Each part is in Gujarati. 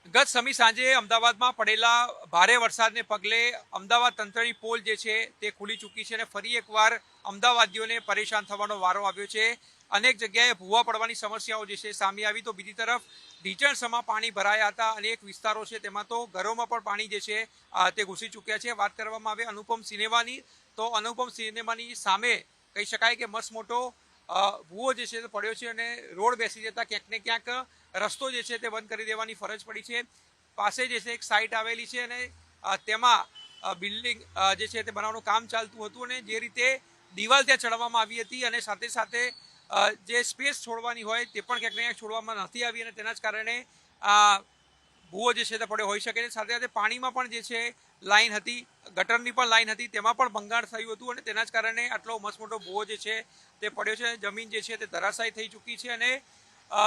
ગત સમી સાંજે અમદાવાદમાં પડેલા ભારે વરસાદને પગલે અમદાવાદ તંત્રની પોલ જે છે તે ખુલી ચૂકી છે અને ફરી એકવાર અમદાવાદીઓને પરેશાન થવાનો વારો આવ્યો છે। અનેક જગ્યાએ ભૂવા પડવાની સમસ્યાઓ જે છે સામે આવી, તો બીજી તરફ ઢીચણસમાં પાણી ભરાયા હતા। અનેક વિસ્તારો છે તેમાં તો ઘરોમાં પણ પાણી જે છે તે ઘૂસી ચૂક્યા છે। વાત કરવામાં આવે અનુપમ સિનેમાની, તો અનુપમ સિનેમાની સામે કહી શકાય કે મસ્ત મોટો ભૂવો જે છે તે પડ્યો છે અને રોડ બેસી જતા ક્યાંક ને ક્યાંક રસ્તો જે છે તે બંધ કરી દેવાની ફરજ પડી છે। પાસે જે છે એક સાઇટ આવેલી છે અને તેમાં બિલ્ડિંગ જે છે તે બનાવવાનું કામ ચાલતું હતું અને જે રીતે દિવાલ ત્યાં ચડાવવામાં આવી હતી અને સાથે સાથે જે સ્પેસ છોડવાની હોય તે પણ ક્યાંક ને ક્યાંક છોડવામાં નથી આવી અને તેના જ કારણે ભૂવો જે છે તે પડ્યો હોઈ શકે છે। સાથે સાથે પાણીમાં પણ જે છે લાઈન હતી, ગટરની પણ લાઈન હતી, તેમાં પણ ભંગાણ થયું હતું અને તેના જ કારણે આટલો મસ્ત મોટો ભૂવો જે છે તે પડ્યો છે। જમીન જે છે તે ધરાશાયી થઈ ચૂકી છે અને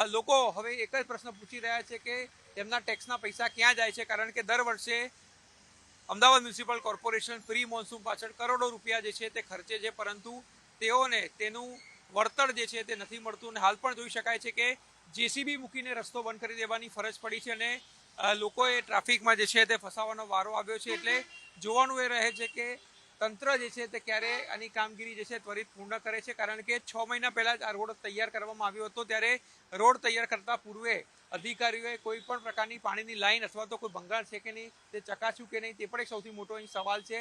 લોકો હવે એક જ પ્રશ્ન પૂછી રહ્યા છે કે તેમના ટેક્સના પૈસા ક્યાં જાય છે, કારણ કે દર વર્ષે Ahmedabad municipal corporation pre monsoon પાછળ કરોડો રૂપિયા જે છે તે ખર્ચે છે, પરંતુ તેઓને તેનું વળતર જે છે તે નથી મળતું અને હાલ પણ જોઈ શકાય છે કે જેસીબી મૂકીને રસ્તો બંધ કરી દેવાની ફરજ પડી છે અને લોકોએ ટ્રાફિકમાં જે છે તે ફસાવાનો વારો આવ્યો છે। એટલે જોવાનું એ રહે છે કે તંત્ર જે છે તે ક્યારે આની કામગીરી જે છે ત્વરિત પૂર્ણ કરે છે, કારણ કે 6 મહિના પહેલા જ આ રોડ તૈયાર કરવામાં આવ્યો હતો। ત્યારે રોડ તૈયાર કરતા પૂર્વે અધિકારીઓએ કોઈ પણ પ્રકારની પાણીની લાઈન અથવા તો કોઈ ભંગાણ છે કે નહીં તે ચકાસ્યું કે નહીં તે પણ એક સૌથી મોટો અહીં સવાલ છે।